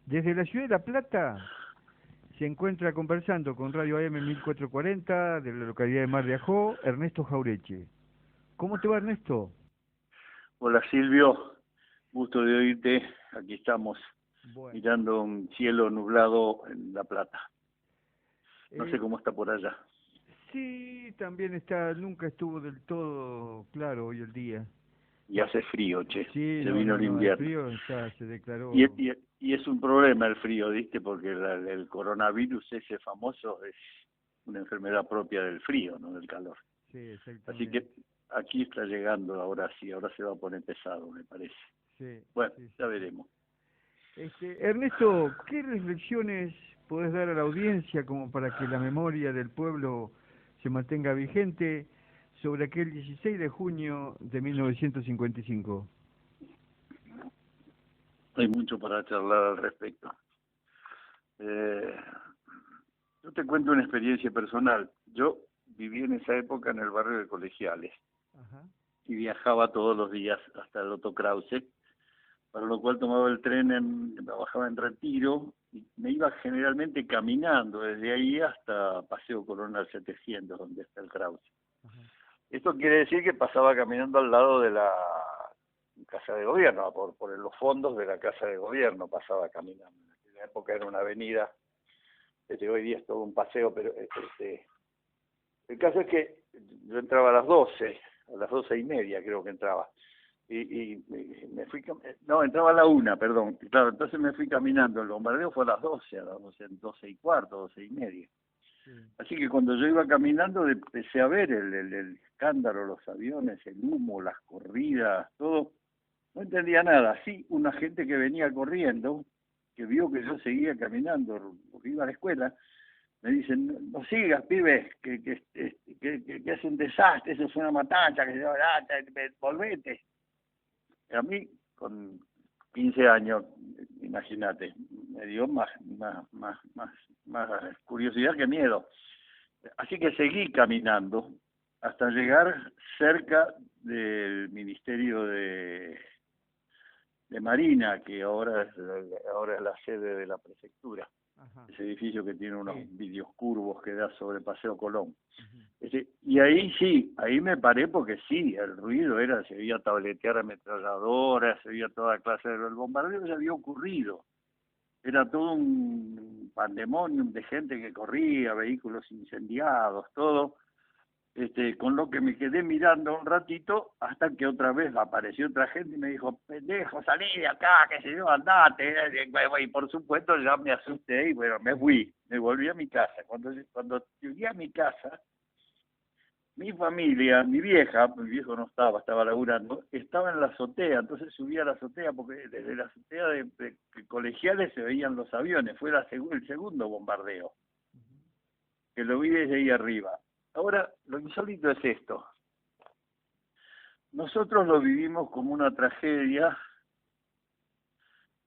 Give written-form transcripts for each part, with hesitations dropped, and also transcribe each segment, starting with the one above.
Desde la ciudad de La Plata se encuentra conversando con Radio AM 1440 de la localidad de Mar de Ajó, Ernesto Jaureche. ¿Cómo te va, Ernesto? Hola Silvio, gusto de oírte. Aquí estamos Bueno, mirando un cielo nublado en La Plata. No sé eh, cómo está por allá. sí, también está, nunca estuvo del todo claro hoy el día. Y hace frío, che. Sí, Se no, vino no, el no, el invierno. frío ya se Y, declaró. y, y es un problema el frío, ¿viste? Porque el coronavirus ese famoso es una enfermedad propia del frío, no del calor. Sí, Así exactamente. que aquí está llegando ahora sí, ahora se va a poner pesado, me parece. Sí, Bueno, sí, ya sí, sí. veremos. Ernesto, ¿qué reflexiones podés dar a la audiencia como para que la memoria del pueblo se mantenga vigente sobre aquel 16 de junio de 1955? Hay mucho para charlar al respecto. Eh, Yo te cuento una experiencia personal. Yo viví en esa época en el barrio de Colegiales Ajá. y viajaba todos los días hasta el Otto Krause, para lo cual tomaba el tren, trabajaba en Retiro y me iba generalmente caminando desde ahí hasta Paseo Coronel 700, donde está el Krause. Ajá. Esto quiere decir que pasaba caminando al lado de la Casa de Gobierno, por los fondos de la Casa de Gobierno pasaba caminando. En aquella época era una avenida, hoy día es todo un paseo, pero el caso es que yo entraba a las 12:30 creo que entraba. Y me fui, no, entraba a la 1, perdón. Claro, entonces me fui caminando. El bombardeo fue a las 12, a las 12:15, 12:30. Sí. Así que cuando yo iba caminando empecé a ver el escándalo, los aviones, el humo, las corridas, todo. No entendía nada. Sí, una gente que venía corriendo, que vio que yo seguía caminando, porque iba a la escuela, me dicen, no sigas, pibe, que es un desastre, eso es una matanza, volvete. A mí, con 15 años, imagínate, me dio más curiosidad que miedo. Así que seguí caminando hasta llegar cerca del Ministerio de Marina, que ahora es la sede de la prefectura. Ajá. Ese edificio que tiene unos Sí. vidrios curvos que da sobre Paseo Colón. Ujú. Y ahí sí, ahí me paré porque sí, el ruido era, se veía tabletear ametralladoras, se veía toda clase de... El bombardeo ya había ocurrido, era todo un pandemonium de gente que corría, vehículos incendiados, todo, con lo que me quedé mirando un ratito hasta que otra vez apareció otra gente y me dijo, pendejo, salí de acá, que se yo, andate. Y por supuesto ya me asusté y bueno, me fui, me volví a mi casa. Cuando llegué a mi casa, mi familia, mi vieja, mi viejo no estaba laburando, estaba en la azotea, entonces subí a la azotea porque desde la azotea de Colegiales se veían los aviones, fue el segundo bombardeo, que lo vi desde ahí arriba. Ahora, lo insólito es esto. Nosotros lo vivimos como una tragedia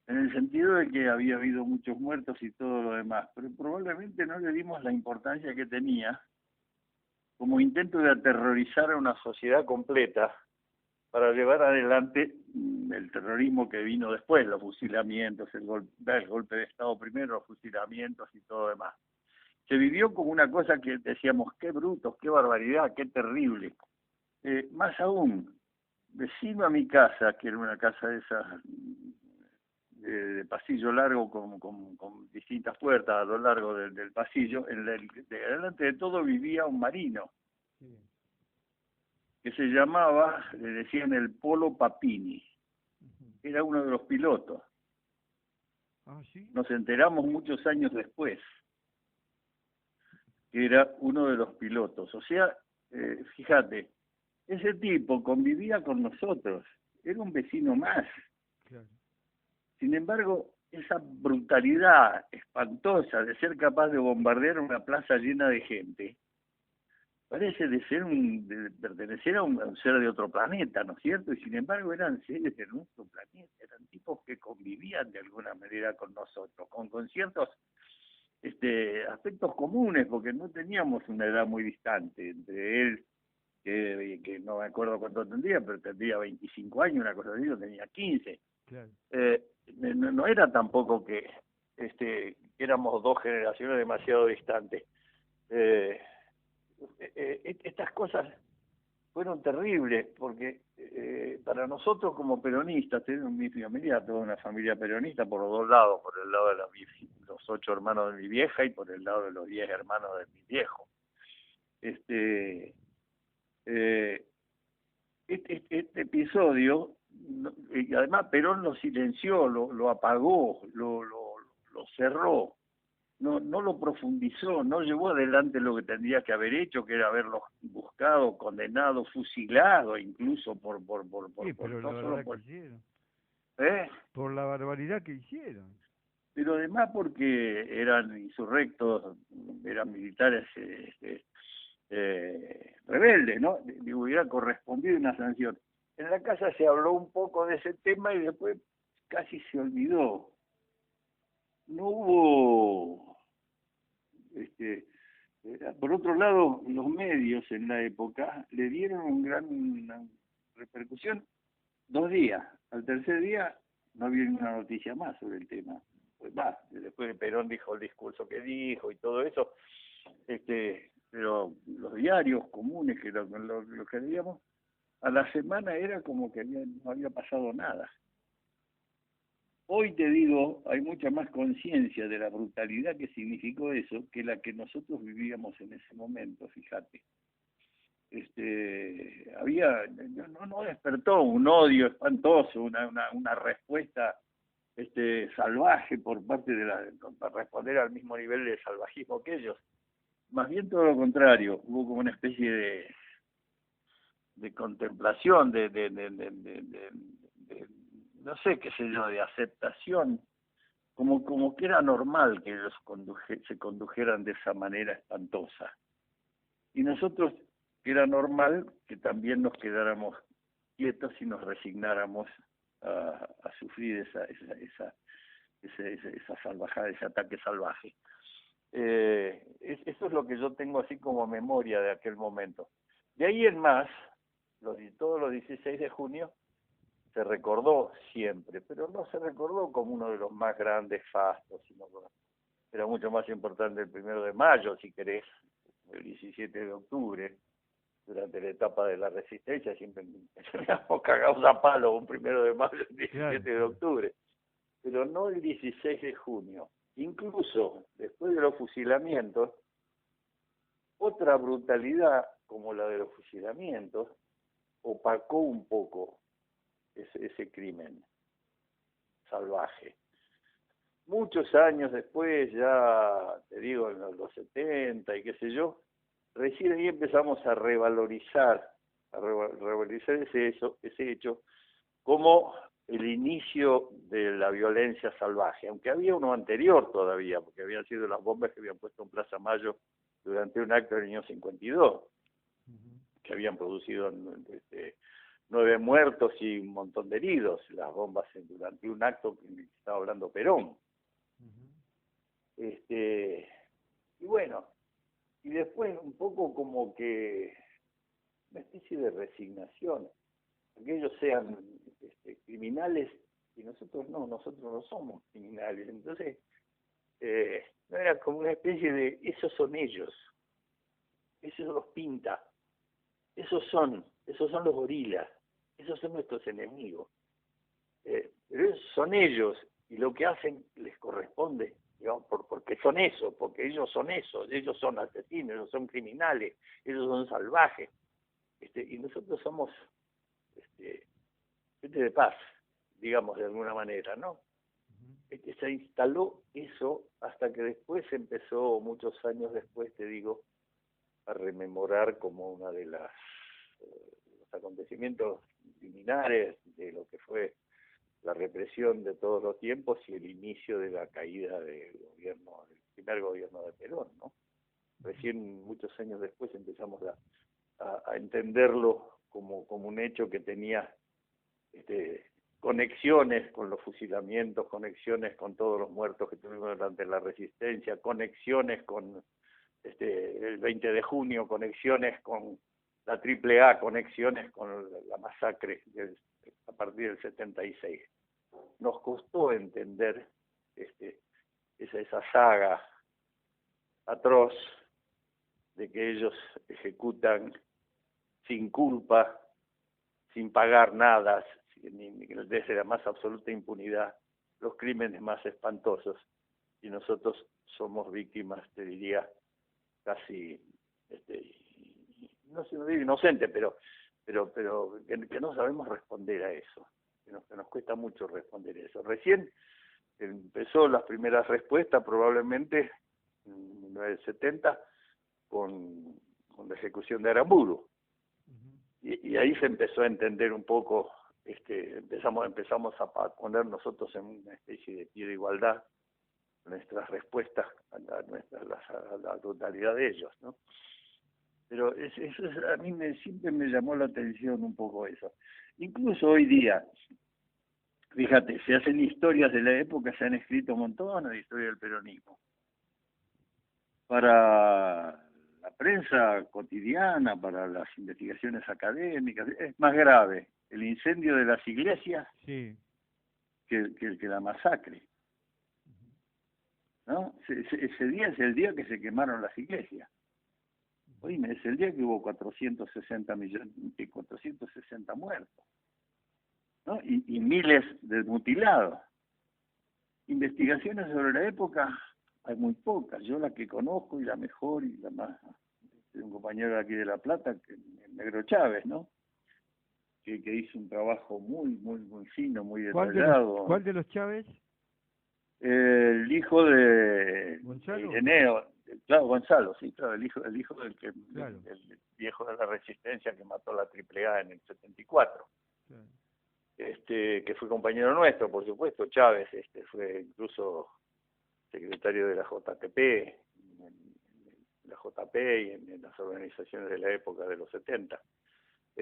en el sentido de que había habido muchos muertos y todo lo demás, pero probablemente no le dimos la importancia que tenía como intento de aterrorizar a una sociedad completa para llevar adelante el terrorismo que vino después, los fusilamientos, el golpe de Estado primero, los fusilamientos y todo lo demás. Se vivió como una cosa que decíamos, qué brutos, qué barbaridad, qué terrible. Más aún, vecino a mi casa, que era una casa de esas de pasillo largo con distintas puertas a lo largo del pasillo, delante de todo vivía un marino Sí. que se llamaba, le decían el Polo Papini, Ujú. era uno de los pilotos. Ah, sí. Nos enteramos muchos años después que era uno de los pilotos. O sea, fíjate, ese tipo convivía con nosotros, era un vecino más. Claro. Sin embargo, esa brutalidad espantosa de ser capaz de bombardear una plaza llena de gente, parece de pertenecer a un ser de otro planeta, ¿no es cierto? Y sin embargo eran seres de nuestro planeta, eran tipos que convivían de alguna manera con nosotros, con ciertos aspectos comunes, porque no teníamos una edad muy distante entre él, que no me acuerdo cuánto tendría, pero tendría 25 años, una cosa así, yo tenía 15. Claro. No era tampoco que éramos dos generaciones demasiado distantes. Estas cosas fueron terribles, porque para nosotros como peronistas, tengo mi familia, toda una familia peronista por los dos lados, por el lado de los 8 hermanos de mi vieja y por el lado de los 10 hermanos de mi viejo. Este episodio, y además Perón lo silenció, lo apagó, lo cerró, no lo profundizó, no llevó adelante lo que tendría que haber hecho, que era haberlos buscado, condenado, fusilado, incluso Sí, pero la no solo barbaridad por, que hicieron. ¿eh? Por la barbaridad que hicieron. Pero además porque eran insurrectos, eran militares rebeldes, ¿no? Le hubiera correspondido una sanción. En la casa se habló un poco de ese tema y después casi se olvidó. No hubo, por otro lado, los medios en la época le dieron una repercusión 2 días. Al tercer día no había ninguna noticia más sobre el tema. Pues va, después Perón dijo el discurso que dijo y todo eso, pero los diarios comunes que lo que veíamos, a la semana era como que no había pasado nada. Hoy te digo, hay mucha más conciencia de la brutalidad que significó eso que la que nosotros vivíamos en ese momento, fíjate. No despertó un odio espantoso, una respuesta salvaje por parte para responder al mismo nivel de salvajismo que ellos. Más bien todo lo contrario, hubo como una especie de contemplación, no sé qué sé yo, de aceptación, como que era normal que ellos se condujeran de esa manera espantosa. Y nosotros, que era normal que también nos quedáramos quietos y nos resignáramos a sufrir esa salvajada, ese ataque salvaje. Eso es lo que yo tengo así como memoria de aquel momento. De ahí en más, todos los 16 de junio, se recordó siempre, pero no se recordó como uno de los más grandes fastos, sino que era mucho más importante el 1 de mayo, si querés, el 17 de octubre, durante la etapa de la resistencia, siempre teníamos cagados a palo un 1 de mayo, el 17 de octubre, pero no el 16 de junio. Incluso después de los fusilamientos, otra brutalidad como la de los fusilamientos opacó un poco ese crimen salvaje. Muchos años después, ya te digo, en los 70 y qué sé yo, recién ahí empezamos a revalorizar ese hecho como el inicio de la violencia salvaje, aunque había uno anterior todavía, porque habían sido las bombas que habían puesto en Plaza Mayo durante un acto del año 52, que habían producido 9 muertos y un montón de heridos, las bombas durante un acto que estaba hablando Perón. Y bueno, y después un poco como que una especie de resignación, que ellos sean criminales y nosotros no somos criminales. Entonces, no era como una especie de, esos son ellos, esos los pinta, esos son los gorilas, esos son nuestros enemigos. Pero son ellos, y lo que hacen les corresponde, digamos, porque son eso, porque ellos son asesinos, ellos son criminales, ellos son salvajes, y nosotros somos gente de paz, digamos, de alguna manera, ¿no? Se instaló eso hasta que después empezó, muchos años después, te digo, a rememorar como una de los acontecimientos liminares de lo que fue la represión de todos los tiempos y el inicio de la caída del primer gobierno de Perón, ¿no? Recién muchos años después empezamos a entenderlo como un hecho que tenía conexiones con los fusilamientos, conexiones con todos los muertos que tuvimos durante la resistencia, conexiones con el 20 de junio, conexiones con la AAA, conexiones con la masacre a partir del 76. Nos costó entender esa saga atroz de que ellos ejecutan sin culpa, sin pagar nada, ni desde la más absoluta impunidad, los crímenes más espantosos, y nosotros somos víctimas, te diría, casi, no sé, no digo inocente, pero que no sabemos responder a eso, que nos cuesta mucho responder a eso. Recién empezó las primeras respuestas, probablemente en 1970, con la ejecución de Aramburu. Y ahí se empezó a entender un poco, empezamos a poner nosotros en una especie de pie de igualdad nuestras respuestas a la totalidad de ellos, ¿no? Pero a mí siempre me llamó la atención un poco eso. Incluso hoy día, fíjate, se hacen historias de la época, se han escrito montones de historias del peronismo. Para la prensa cotidiana, para las investigaciones académicas, es más grave el incendio de las iglesias sí, que la masacre, ¿no? Ese día es el día que se quemaron las iglesias. Oíme, es el día que hubo 460 muertos, ¿no? Y miles de mutilados. Investigaciones sobre la época hay muy pocas. Yo la que conozco y la mejor y la más, de un compañero de aquí de La Plata, el Negro Chávez, ¿no? Que hizo un trabajo muy fino, muy detallado. ¿Cuál de los Chávez? El hijo de ¿Gonzalo? Ireneo, claro, Gonzalo, sí, claro, el hijo del Claro. el viejo de la Resistencia que mató a la AAA en el 74. Claro. Que fue compañero nuestro, por supuesto. Chávez fue incluso secretario de la JTP, en la JP y en las organizaciones de la época de los 70.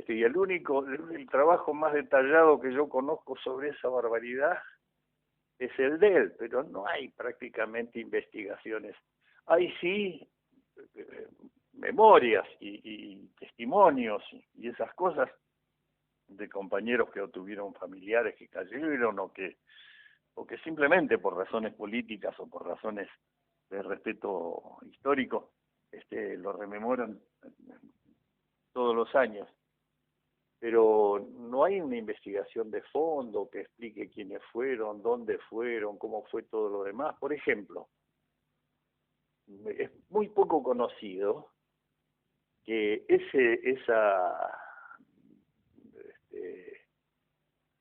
Y el trabajo más detallado que yo conozco sobre esa barbaridad es el de él, pero no hay prácticamente investigaciones. Hay sí memorias y testimonios y esas cosas de compañeros que tuvieron familiares que cayeron o que simplemente por razones políticas o por razones de respeto histórico lo rememoran todos los años. Pero no hay una investigación de fondo que explique quiénes fueron, dónde fueron, cómo fue todo lo demás. Por ejemplo, es muy poco conocido que esa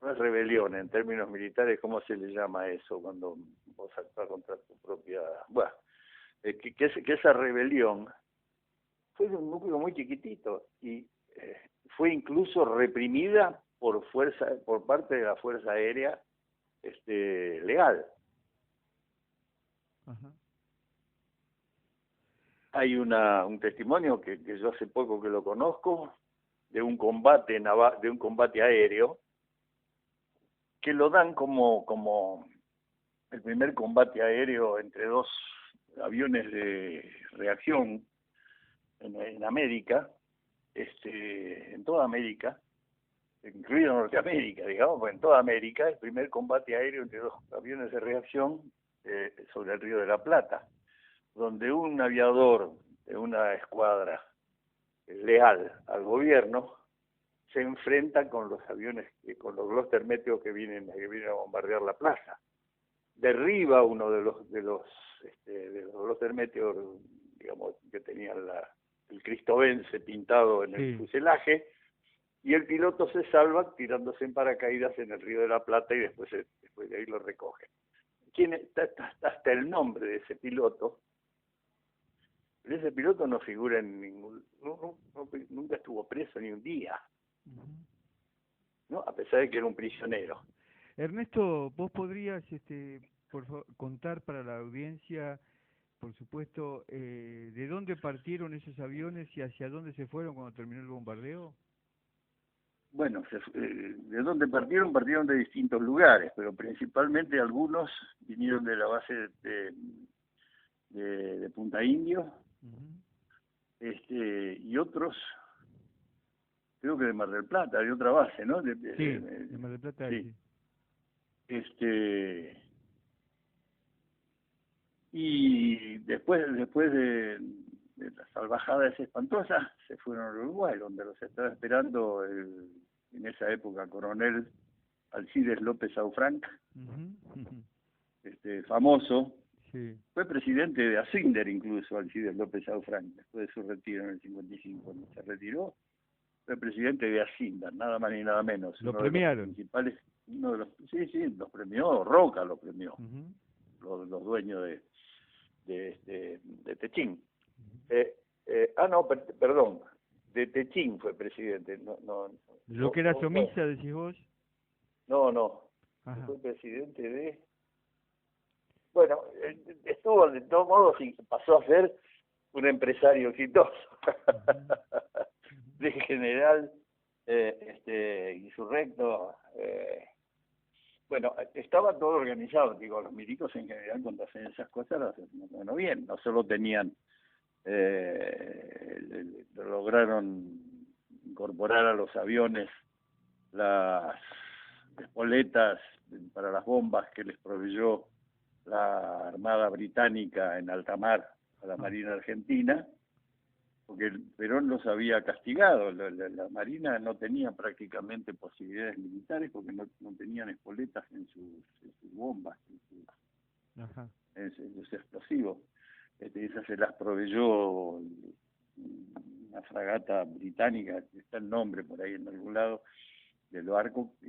no es rebelión en términos militares, ¿cómo se le llama eso cuando vos actúas contra tu propia... Bueno, que esa rebelión fue de un núcleo muy chiquitito y fue incluso reprimida por parte de la Fuerza Aérea legal. Ajá. Hay un testimonio que yo hace poco que lo conozco de un combate aéreo que lo dan como el primer combate aéreo entre dos aviones de reacción en América, en toda América, incluido Norteamérica, digamos, pues en toda América, el primer combate aéreo entre dos aviones de reacción sobre el Río de la Plata, donde un aviador de una escuadra leal al gobierno se enfrenta con los aviones, con los Gloster Meteor que vienen a bombardear la plaza. Derriba uno de los Gloster Meteor, digamos, que tenían el cristobense pintado en el fuselaje, y el piloto se salva tirándose en paracaídas en el Río de la Plata y después de ahí lo recogen. Hasta el nombre de ese piloto, pero ese piloto no figura en nunca estuvo preso ni un día, ¿no? A pesar de que era un prisionero. Ernesto, ¿vos podrías contar para la audiencia, por supuesto, de dónde partieron esos aviones y hacia dónde se fueron cuando terminó el bombardeo? Bueno, ¿de dónde partieron? Partieron de distintos lugares, pero principalmente algunos vinieron de la base de Punta Indio, y otros, creo que de Mar del Plata, de otra base, ¿no? De Mar del Plata, sí. Y después de las salvajadas espantosas, se fueron al Uruguay, donde los estaba esperando en esa época coronel Alcides López Aufranc, famoso. Sí. Fue presidente de Ascinder incluso, Alcides López Aufranc, después de su retiro en el 55. Cuando se retiró, fue presidente de Ascinder, nada más ni nada menos. Lo uno premiaron. De los principales, sí, los premió, Roca lo premió, los dueños de Techín. Perdón, de Techín fue presidente. Lo que era Somisa, decís vos. No, Ajá. fue presidente de... Bueno, estuvo de todos modos y pasó a ser un empresario exitoso. De general, insurrecto. Bueno, estaba todo organizado. Digo, los milicos en general cuando hacen esas cosas lo hacen bien. No solo tenían, lograron incorporar a los aviones las espoletas para las bombas que les proveyó la Armada Británica en alta mar a la Marina Argentina, porque Perón los había castigado. La Marina no tenía prácticamente posibilidades militares porque no tenían espoletas en sus bombas, en sus explosivos. Esas se las proveyó una fragata británica, que está el nombre por ahí en algún lado, del barco que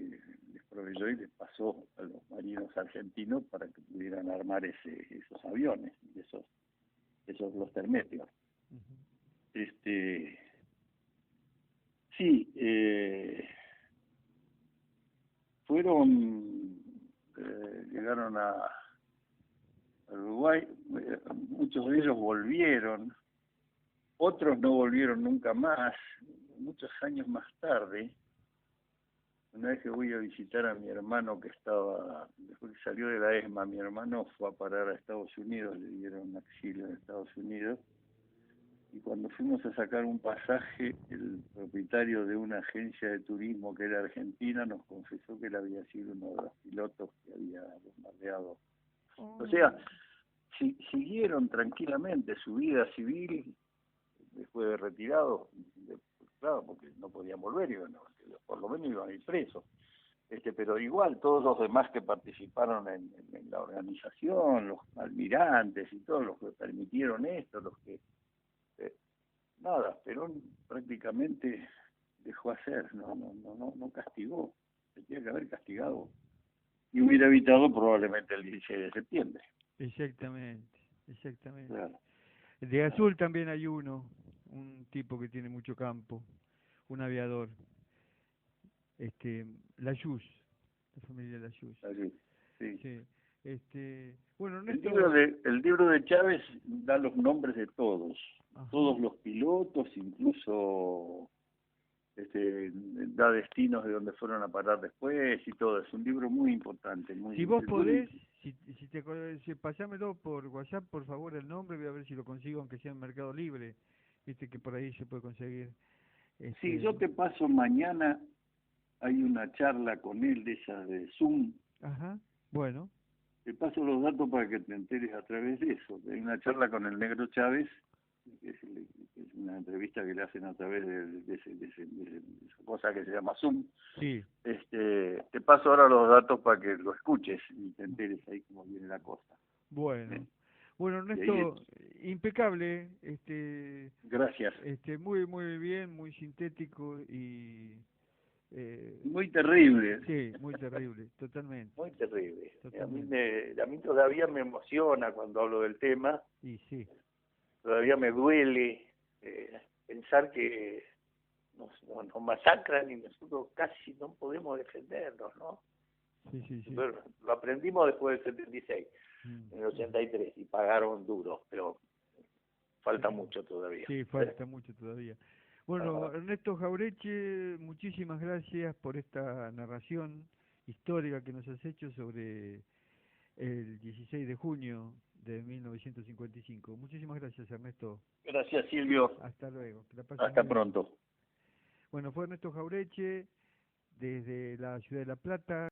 les proveyó y les pasó a los marinos argentinos para que pudieran armar esos aviones, esos los Terméteos. Sí, llegaron a Uruguay, muchos de ellos volvieron, otros no volvieron nunca más. Muchos años más tarde, una vez que voy a visitar a mi hermano que después que salió de la ESMA, mi hermano fue a parar a Estados Unidos, le dieron exilio en Estados Unidos, y cuando fuimos a sacar un pasaje, el propietario de una agencia de turismo que era argentina nos confesó que él había sido uno de los pilotos que había bombardeado. O sea, siguieron tranquilamente su vida civil después de retirado, claro, porque no podían volver, por lo menos iban a ir presos. Pero igual todos los demás que participaron en la organización, los almirantes y todos los que permitieron esto, los que nada, Perón prácticamente dejó hacer, no castigó, se tenía que haber castigado y hubiera evitado probablemente el 16 de septiembre. Exactamente. Claro. De Azul también hay un tipo que tiene mucho campo, un aviador, Layuz, la familia Layuz. Sí. Bueno, el libro de Chávez da los nombres de todos. Ajá. Todos los pilotos, incluso da destinos de donde fueron a parar después y todo. Es un libro muy importante. Si vos podés, si pasámelo por WhatsApp, por favor, el nombre, voy a ver si lo consigo, aunque sea en Mercado Libre, viste que por ahí se puede conseguir. Sí, yo te paso mañana, hay una charla con él de esas de Zoom. Ajá, bueno. Te paso los datos para que te enteres a través de eso. Hay una charla con el Negro Chávez, que es una entrevista que le hacen a través de esa cosa que se llama Zoom. Sí. Te paso ahora los datos para que lo escuches y te enteres ahí cómo viene la cosa. Bueno. Bueno, Ernesto, impecable. Gracias. Muy bien, muy sintético y... muy terrible. Sí, muy terrible, totalmente. Muy terrible. A mí todavía me emociona cuando hablo del tema. Y sí. Todavía me duele pensar que nos masacran y nosotros casi no podemos defendernos, ¿no? Sí. Pero lo aprendimos después del 76, en el 83, y pagaron duro, pero falta mucho todavía. Sí, falta mucho todavía. Bueno, Ernesto Jauretche, muchísimas gracias por esta narración histórica que nos has hecho sobre el 16 de junio de 1955. Muchísimas gracias, Ernesto. Gracias, Silvio. Hasta luego. Hasta pronto. Bueno, fue Ernesto Jauretche desde la ciudad de La Plata.